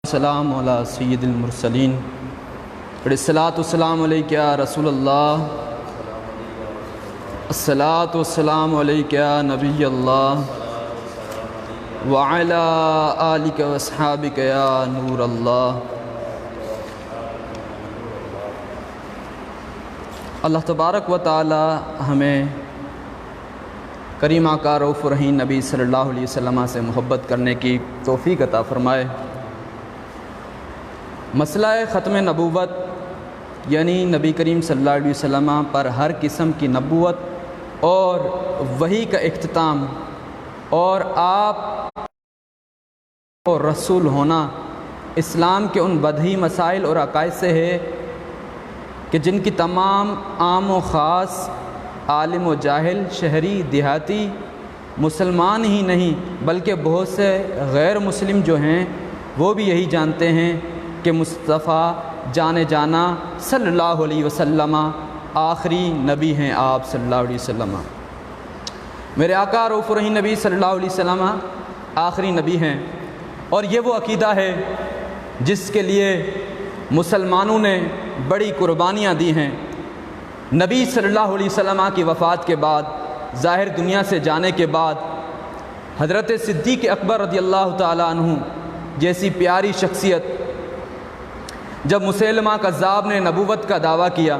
السلام علی سید المرسلین الصلاۃ والسلام علیک یا رسول اللہ، الصلاۃ والسلام علیک یا نبی اللہ، وعلی آلک واصحابک یا نور اللہ۔ اللہ تبارک و تعالی ہمیں کریم آقا رؤوف الرحیم نبی صلی اللہ علیہ وسلم سے محبت کرنے کی توفیق عطا فرمائے۔ مسئلہ ختم نبوت یعنی نبی کریم صلی اللہ علیہ وسلم پر ہر قسم کی نبوت اور وحی کا اختتام اور آپ اور رسول ہونا اسلام کے ان بدیہی مسائل اور عقائد سے ہے کہ جن کی تمام عام و خاص، عالم و جاہل، شہری دیہاتی، مسلمان ہی نہیں بلکہ بہت سے غیر مسلم جو ہیں وہ بھی یہی جانتے ہیں کہ مصطفیٰ جانے جانا صلی اللہ علیہ وسلم آخری نبی ہیں۔ آپ صلی اللہ علیہ وسلم میرے آقا رؤوف الرحیم نبی صلی اللہ علیہ وسلم آخری نبی ہیں، اور یہ وہ عقیدہ ہے جس کے لیے مسلمانوں نے بڑی قربانیاں دی ہیں۔ نبی صلی اللہ علیہ وسلم کی وفات کے بعد، ظاہر دنیا سے جانے کے بعد، حضرت صدیق اکبر رضی اللہ تعالیٰ عنہ جیسی پیاری شخصیت جب مسیلمہ کذاب نے نبوت کا دعویٰ کیا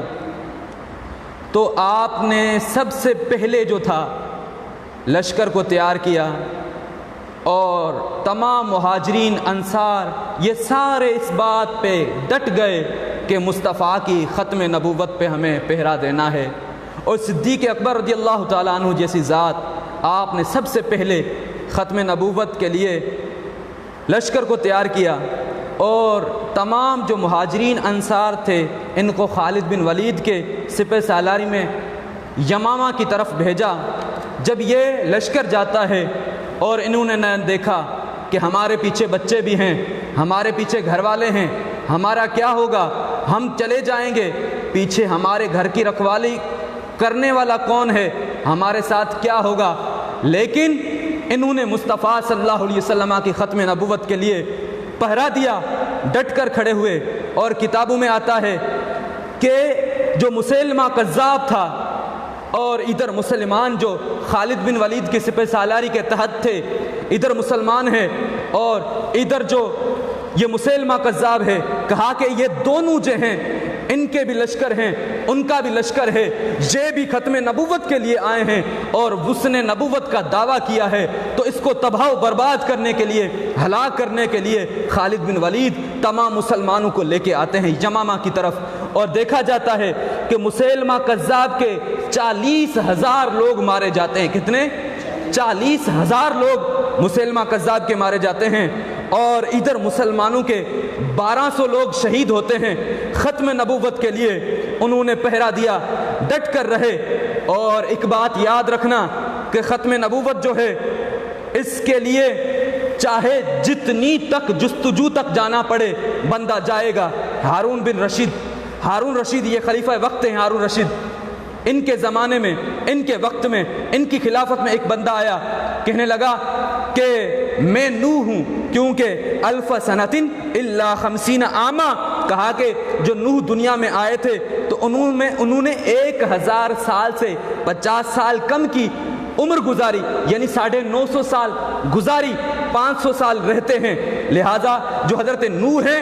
تو آپ نے سب سے پہلے جو تھا لشکر کو تیار کیا، اور تمام مہاجرین انصار یہ سارے اس بات پہ ڈٹ گئے کہ مصطفیٰ کی ختم نبوت پہ ہمیں پہرا دینا ہے۔ اور صدیق اکبر رضی اللہ تعالیٰ عنہ جیسی ذات، آپ نے سب سے پہلے ختم نبوت کے لیے لشکر کو تیار کیا، اور تمام جو مہاجرین انصار تھے ان کو خالد بن ولید کے سپہ سالاری میں یمامہ کی طرف بھیجا۔ جب یہ لشکر جاتا ہے اور انہوں نے دیکھا کہ ہمارے پیچھے بچے بھی ہیں، ہمارے پیچھے گھر والے ہیں، ہمارا کیا ہوگا، ہم چلے جائیں گے، پیچھے ہمارے گھر کی رکھوالی کرنے والا کون ہے، ہمارے ساتھ کیا ہوگا۔ لیکن انہوں نے مصطفیٰ صلی اللہ علیہ وسلم کی ختم نبوت کے لیے پہرا دیا، ڈٹ کر کھڑے ہوئے۔ اور کتابوں میں آتا ہے کہ جو مسیلمہ کذاب تھا اور ادھر مسلمان جو خالد بن ولید کے سپہ سالاری کے تحت تھے، ادھر مسلمان ہیں اور ادھر جو یہ مسیلمہ کذاب ہے، کہا کہ یہ دونوں جو ہیں ان کے بھی لشکر ہیں، ان کا بھی لشکر ہے، یہ بھی ختم نبوت کے لیے آئے ہیں، اور اس نے نبوت کا دعویٰ کیا ہے تو اس کو تباہ و برباد کرنے کے لیے، ہلاک کرنے کے لیے خالد بن ولید تمام مسلمانوں کو لے کے آتے ہیں یمامہ کی طرف۔ اور دیکھا جاتا ہے کہ مسیلمہ کذاب کے 40,000 لوگ مارے جاتے ہیں۔ کتنے؟ 40,000 لوگ مسیلمہ کذاب کے مارے جاتے ہیں، اور ادھر مسلمانوں کے 1200 لوگ شہید ہوتے ہیں۔ ختم نبوت کے لیے انہوں نے پہرا دیا، ڈٹ کر رہے۔ اور ایک بات یاد رکھنا کہ ختم نبوت جو ہے اس کے لیے چاہے جتنی تک جستجو تک جانا پڑے بندہ جائے گا۔ ہارون رشید یہ خلیفہ وقت ہیں، ہارون رشید، ان کے زمانے میں، ان کے وقت میں، ان کی خلافت میں ایک بندہ آیا، کہنے لگا کہ میں نوح ہوں، کیونکہ الف سنتن الا 50 عاما، کہا کہ جو نوح دنیا میں آئے تھے تو انہوں نے 1000 سال سے 50 سال کم کی عمر گزاری، یعنی 950 سال گزاری، 500 سال رہتے ہیں۔ لہذا جو حضرت نوح ہیں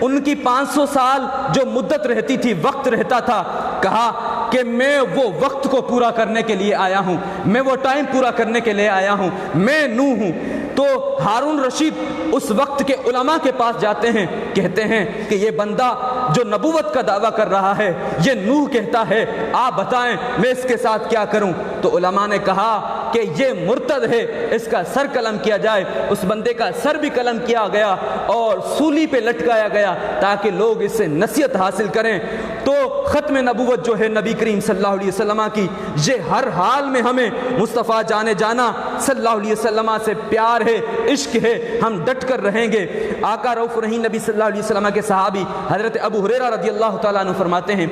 ان کی 500 سال جو مدت رہتی تھی، وقت رہتا تھا، کہا کہ میں وہ وقت کو پورا کرنے کے لیے آیا ہوں، میں وہ ٹائم پورا کرنے کے لیے آیا ہوں، میں نوح ہوں۔ تو ہارون رشید اس وقت کے علماء کے پاس جاتے ہیں، کہتے ہیں کہ یہ بندہ جو نبوت کا دعویٰ کر رہا ہے یہ نوح کہتا ہے، آپ بتائیں میں اس کے ساتھ کیا کروں۔ تو علماء نے کہا کہ یہ مرتد ہے، اس کا سر قلم کیا جائے۔ اس بندے کا سر بھی قلم کیا گیا اور سولی پہ لٹکایا گیا تاکہ لوگ اس سے نصیحت حاصل کریں۔ تو ختم نبوت جو ہے نبی کریم صلی اللہ علیہ وسلم کی، یہ ہر حال میں ہمیں مصطفیٰ جانے جانا صلی اللہ علیہ وسلم سے پیار ہے، عشق ہے، ہم ڈٹ کر رہیں گے۔ آقا رؤوف الرحیم نبی صلی اللہ علیہ وسلم کے صحابی حضرت ابو ہریرہ رضی اللہ تعالیٰ عنہ فرماتے ہیں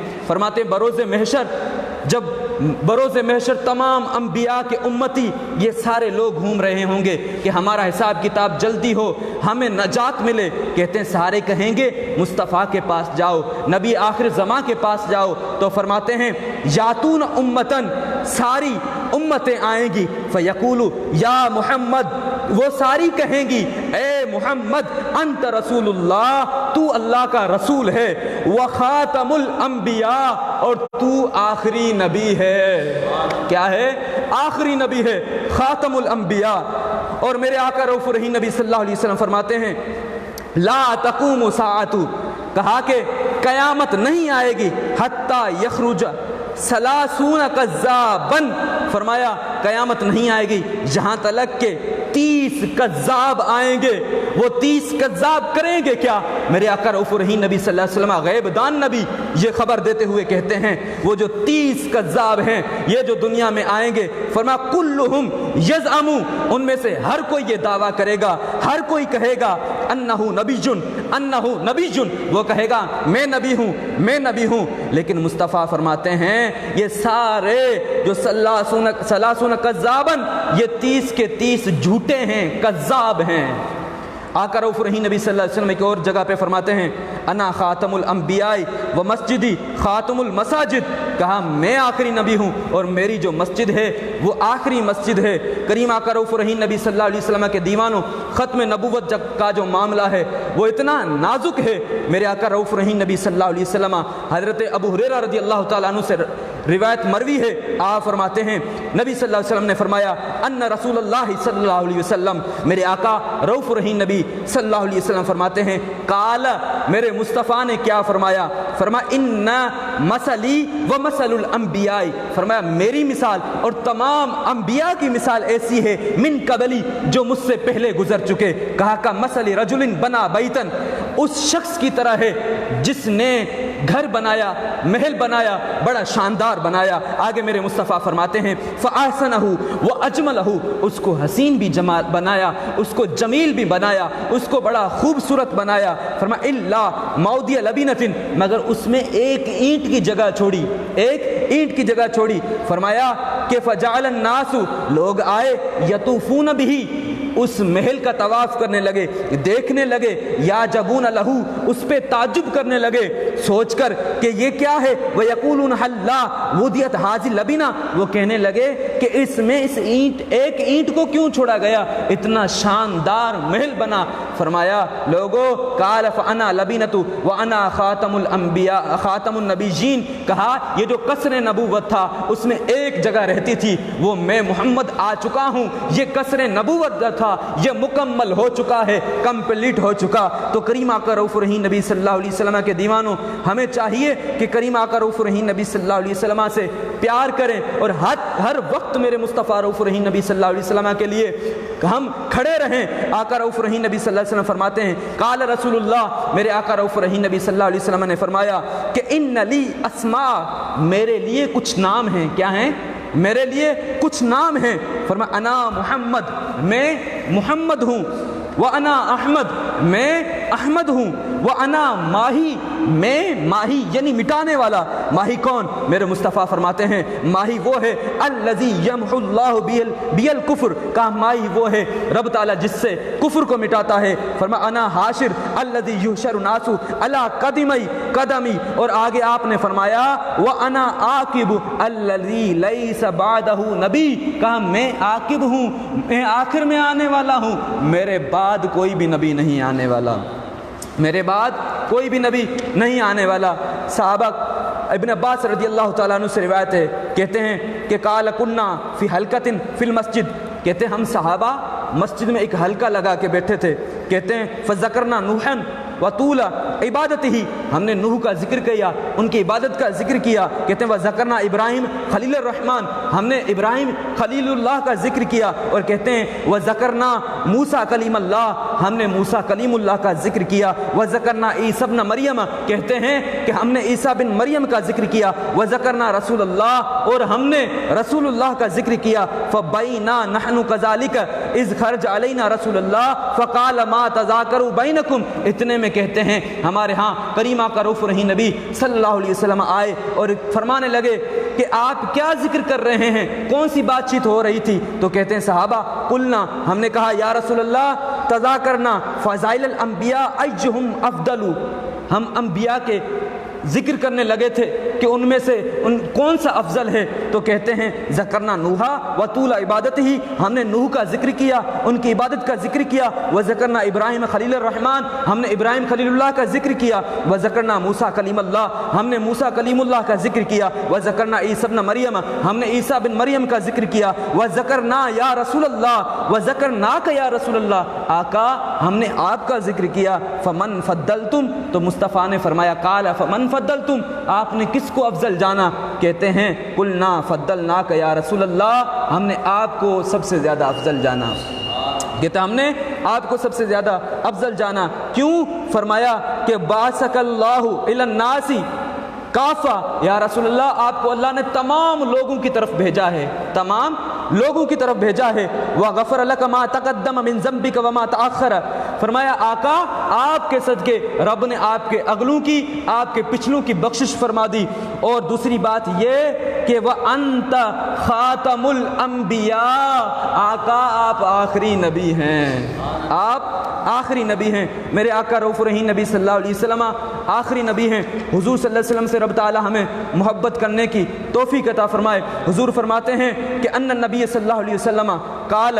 بروز محشر جب بروز محشر تمام انبیاء کے امتی یہ سارے لوگ گھوم رہے ہوں گے کہ ہمارا حساب کتاب جلدی ہو، ہمیں نجات ملے، کہتے ہیں سارے کہیں گے مصطفیٰ کے پاس جاؤ، نبی آخر زمان کے پاس جاؤ، تو فرماتے ہیں یاتون امتن، ساری امتیں آئیں گی، فیقولو یا محمد، وہ ساری کہیں گی اے محمد انت رسول اللہ، تو اللہ کا رسول ہے، وخاتم الانبیاء، اور تو آخری نبی ہے۔ کیا ہے؟ آخری نبی ہے، خاتم الانبیاء۔ اور میرے آقا رؤوف الرحیم نبی صلی اللہ علیہ وسلم فرماتے ہیں لا تقوم الساعۃ، کہا کہ قیامت نہیں آئے گی حتی یخرج 30 کذابا، فرمایا قیامت نہیں آئے گی جہاں تلک کہ 30 کذاب آئیں گے۔ وہ 30 کذاب کریں گے کیا؟ میرے آقا رؤوف الرحیم نبی صلی اللہ علیہ وسلم غیب دان نبی یہ خبر دیتے ہوئے کہتے ہیں وہ جو 30 کذاب ہیں یہ جو دنیا میں آئیں گے، فرمایا کلہم یزعم، ان میں سے ہر کوئی یہ دعویٰ کرے گا، ہر کوئی کہے گا انہو نبی جن، انہو نبی جن، وہ کہے گا میں نبی ہوں، میں نبی ہوں۔ لیکن مصطفیٰ فرماتے ہیں یہ سارے جو 30 کذابا، یہ 30 کے 30 جھوٹے ہیں، کذاب ہیں۔ آقا رؤوف الرحیم نبی صلی اللہ علیہ وسلم ایک اور جگہ پہ فرماتے ہیں انا خاتم الانبیاء و مسجدی خاتم المساجد، کہا میں آخری نبی ہوں اور میری جو مسجد ہے وہ آخری مسجد ہے۔ کریم آقا رؤوف الرحیم نبی صلی اللہ علیہ وسلم کے دیوانوں، ختم نبوت کا جو معاملہ ہے وہ اتنا نازک ہے۔ میرے آقا رؤوف الرحیم نبی صلی اللہ علیہ وسلم، حضرت ابو ہریرہ رضی اللہ تعالیٰ عنہ سے روایت مروی ہے، آپ فرماتے ہیں نبی صلی اللہ علیہ وسلم نے فرمایا ان رسول اللہ صلی اللہ علیہ وسلم، میرے آقا رؤوف الرحیم نبی صلی اللہ علیہ وسلم فرماتے ہیں قال، میرے مصطفیٰ نے کیا فرمایا؟ فرمایا ان مثلی و مثل الانبیاء، فرمایا میری مثال اور تمام انبیاء کی مثال ایسی ہے من قبلی، جو مجھ سے پہلے گزر چکے، کہا کہ مثل رجل بنا بیتن، اس شخص کی طرح ہے جس نے گھر بنایا، محل بنایا، بڑا شاندار بنایا۔ آگے میرے مصطفیٰ فرماتے ہیں فَأَحْسَنَهُ وَأَجْمَلَهُ، اس کو حسین بھی جمال بنایا، اس کو جمیل بھی بنایا، اس کو بڑا خوبصورت بنایا۔ فرمایا اِلَّا مَوْضِعَ لَبِنَةٍ، مگر اس میں ایک اینٹ کی جگہ چھوڑی، ایک اینٹ کی جگہ چھوڑی۔ فرمایا کہ فَجَعَلَ النَّاسُ، لوگ آئے یطوفون بِهِ، اس محل کا طواف کرنے لگے، دیکھنے لگے، یا جبون لہو، اس پہ تعجب کرنے لگے سوچ کر کہ یہ کیا ہے، وَيَقُولُونَ حَلَّا وُضِعَتْ هَذِهِ الْلَبِنَةُ، وہ کہنے لگے کہ اس میں اس اینٹ، ایک اینٹ کو کیوں چھوڑا گیا، اتنا شاندار محل بنا۔ فرمایا لوگو قال فَأَنَا لَبِنَةُ وَأَنَا خَاتَمُ الْأَنْبِيَاء خَاتَمُ النَّبِيِّينَ، کہا یہ جو قصر نبوت تھا اس میں ایک جگہ رہتی تھی، وہ میں محمد آ چکا ہوں، یہ قصر نبوت تھا، یہ مکمل ہو چکا ہے، کمپلیٹ ہو چکا۔ تو کریم آقا رؤوف الرحیم نبی صلی اللہ علیہ وسلم کے دیوانوں، ہمیں چاہیے کہ کریم آقا رؤوف الرحیم نبی صلی اللہ علیہ وسلم سے پیار کریں اور ہر وقت میرے مصطفیٰ رؤوف الرحیم نبی صلی اللہ علیہ وسلم کے لیے ہم کھڑے رہیں۔ آقا رؤوف الرحیم نبی صلی اللہ علیہ وسلم فرماتے ہیں قال رسول اللہ، میرے آقا رؤوف الرحیم نبی صلی اللہ علیہ وسلم نے فرمایا کہ ان لی اسماء، میرے لیے کچھ نام ہیں۔ کیا ہیں؟ میرے لیے کچھ نام ہیں۔ فرمایا انا محمد، میں محمد ہوں، وَأَنَا احمد، میں احمد ہوں، وَأَنَا ماہی، میں ماہی یعنی مٹانے والا۔ ماہی کون؟ میرے مصطفیٰ فرماتے ہیں ماہی وہ ہے الذی یمحو اللہ بی الکفر، کہا ماہی وہ ہے رب تعالیٰ جس سے کفر کو مٹاتا ہے۔ فرمایا انا حاشر الذی یحشر الناس علی قدمی، اور آگے آپ نے فرمایا وَأَنَا عاقب الذی لیس بعدہ نبی، کہا میں عاقب ہوں، میں آخر میں آنے والا ہوں، میرے بعد کوئی بھی نبی نہیں آنے والا، میرے بعد کوئی بھی نبی نہیں آنے والا۔ صحابہ ابن عباس رضی اللہ تعالیٰ عنہ سے روایت ہے، کہتے ہیں کہ قال کنا فی حلقۃ فی المسجد، کہتے ہیں ہم صحابہ مسجد میں ایک حلقہ لگا کے بیٹھے تھے، کہتے ہیں فذکرنا نوحا وطول عبادتہ، ہم نے نوح کا ذکر کیا، ان کی عبادت کا ذکر کیا۔ کہتے ہیں وذکرنا ابراہیم خلیل الرحمن، ہم نے ابراہیم خلیل اللہ کا ذکر کیا۔ اور کہتے ہیں وذکرنا موسیٰ کلیم اللہ، ہم نے موسیٰ کلیم اللہ کا ذکر کیا۔ وذکرنا عیسیٰ ابن مریم، کہتے ہیں کہ ہم نے عیسیٰ بن مریم کا ذکر کیا۔ وذکرنا رسول اللہ، اور ہم نے رسول اللہ کا ذکر کیا۔ فبینا نحن کذالک اذ خرج علینا رسول اللہ فقال ما تذاکروا بینکم، اتنے میں کہتے ہیں ہمارے ہاں کریم آقا رؤوف الرحیم نبی صلی اللہ علیہ وسلم آئے اور فرمانے لگے کہ آپ کیا ذکر کر رہے ہیں، کون سی بات چیت ہو رہی تھی؟ تو کہتے ہیں صحابہ قلنا، ہم نے کہا یا رسول اللہ تذاکرنا فضائل الانبیاء ایہم افضل، ہم انبیاء کے ذکر کرنے لگے تھے کہ ان میں سے کون سا افضل ہے؟ تو کہتے ہیں ذکرنا نوحا و طول عبادت ہی، ہم نے نوح کا ذکر کیا، ان کی عبادت کا ذکر کیا، و ذکرنا ابراہیم خلیل الرحمن، ہم نے ابراہیم خلیل اللہ کا ذکر کیا، و ذکرنا موسیٰ کلیم اللہ، ہم نے موسیٰ کلیم اللہ کا ذکر کیا، و ذکرنا عیسیٰ ابن مریم، ہم نے عیسیٰ بن مریم کا ذکر کیا، و ذکرنا یا رسول اللہ، و ذکرناک یا رسول اللہ، آقا ہم نے آپ کا ذکر کیا، فمن فضلتم، تو مصطفیٰ نے فرمایا قال فمن فضلتم، آپ نے کس کو افضل جانا؟ کہتے ہیں قلنا فضلناک یا رسول اللہ، ہم نے آپ کو سب سے زیادہ افضل جانا، کہتے ہم نے آپ کو سب سے زیادہ افضل جانا۔ کیوں؟ فرمایا کہ بعثک اللہ الی الناس کافہ، یا رسول اللہ آپ کو اللہ نے تمام لوگوں کی طرف بھیجا ہے، تمام لوگوں کی طرف بھیجا ہے، وغفر لک ما تقدم من ذنبک وما تاخر، فرمایا آقا آپ کے صدقے رب نے آپ کے اگلوں کی، آپ کے پچھلوں کی بخشش فرما دی۔ اور دوسری بات یہ کہ وَأَنْتَ خَاتَمُ الْأَنْبِيَاء، آقا آپ آخری نبی ہیں، آپ آخری نبی ہیں، میرے آقا رؤوف الرحیم نبی صلی اللہ علیہ وسلم آخری نبی ہیں۔ حضور صلی اللہ علیہ وسلم سے رب تعالی ہمیں محبت کرنے کی توفیق عطا فرمائے۔ حضور فرماتے ہیں کہ ان النبی صلی اللہ علیہ وسلم قال،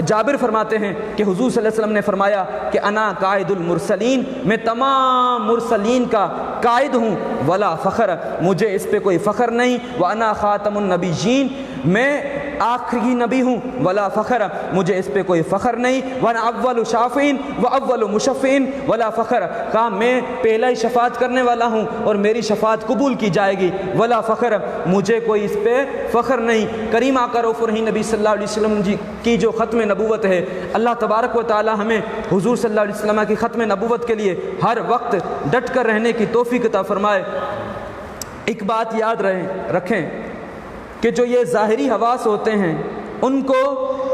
جابر فرماتے ہیں کہ حضور صلی اللہ علیہ وسلم نے فرمایا کہ انا قائد المرسلین، میں تمام مرسلین کا قائد ہوں، ولا فخر، مجھے اس پہ کوئی فخر نہیں، وانا خاتم النبیین، میں آخری نبی ہوں، ولا فخر، مجھے اس پہ کوئی فخر نہیں، وانا اول شافعین و اول مشفعین ولا فخر، کہا میں پہلا ہی شفاعت کرنے والا ہوں اور میری شفاعت قبول کی جائے گی، ولا فخر، مجھے کوئی اس پہ فخر نہیں۔ کریم آقا رؤوف الرحیم نبی صلی اللہ علیہ وسلم جی کی جو ختم نبوت ہے، اللہ تبارک و تعالی ہمیں حضور صلی اللہ علیہ وسلم کی ختم نبوت کے لیے ہر وقت ڈٹ کر رہنے کی توفیق عطا فرمائے۔ ایک بات یاد رکھیں کہ جو یہ ظاہری حواس ہوتے ہیں ان کو،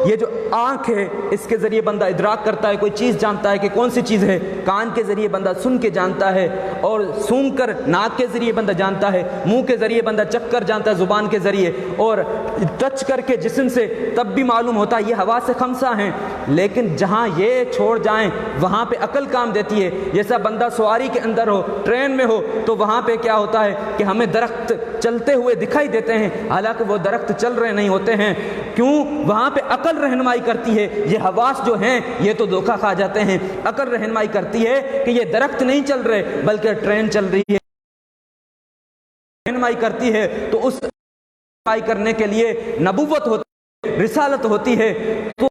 یہ جو آنکھ ہے اس کے ذریعے بندہ ادراک کرتا ہے، کوئی چیز جانتا ہے کہ کون سی چیز ہے، کان کے ذریعے بندہ سن کے جانتا ہے، اور سونگھ کر ناک کے ذریعے بندہ جانتا ہے، منہ کے ذریعے بندہ چکھ کر جانتا ہے زبان کے ذریعے، اور ٹچ کر کے جسم سے تب بھی معلوم ہوتا ہے۔ یہ حواس خمسہ ہیں، لیکن جہاں یہ چھوڑ جائیں وہاں پہ عقل کام دیتی ہے۔ جیسا بندہ سواری کے اندر ہو، ٹرین میں ہو، تو وہاں پہ کیا ہوتا ہے کہ ہمیں درخت چلتے ہوئے دکھائی دیتے ہیں، حالانکہ وہ درخت چل رہے نہیں ہوتے ہیں۔ کیوں؟ وہاں پہ عقل رہنمائی کرتی ہے۔ یہ حواس جو ہیں یہ تو دھوکہ کھا جاتے ہیں، عقل رہنمائی کرتی ہے کہ یہ درخت نہیں چل رہے بلکہ ٹرین چل رہی ہے، رہنمائی کرتی ہے۔ تو اس رہنمائی کرنے کے لیے نبوت ہوتی ہے، رسالت ہوتی ہے۔ تو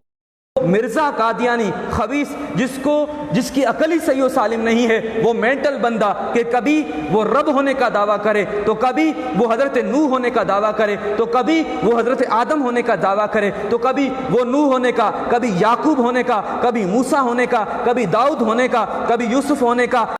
مرزا قادیانی خبیث جس کی عقل ہی صحیح و سالم نہیں ہے، وہ مینٹل بندہ کہ کبھی وہ رب ہونے کا دعویٰ کرے، تو کبھی وہ حضرت نوح ہونے کا دعویٰ کرے، تو کبھی وہ حضرت آدم ہونے کا دعویٰ کرے، تو کبھی وہ نوح ہونے کا، کبھی یعقوب ہونے کا، کبھی موسیٰ ہونے کا، کبھی داؤد ہونے کا، کبھی یوسف ہونے کا۔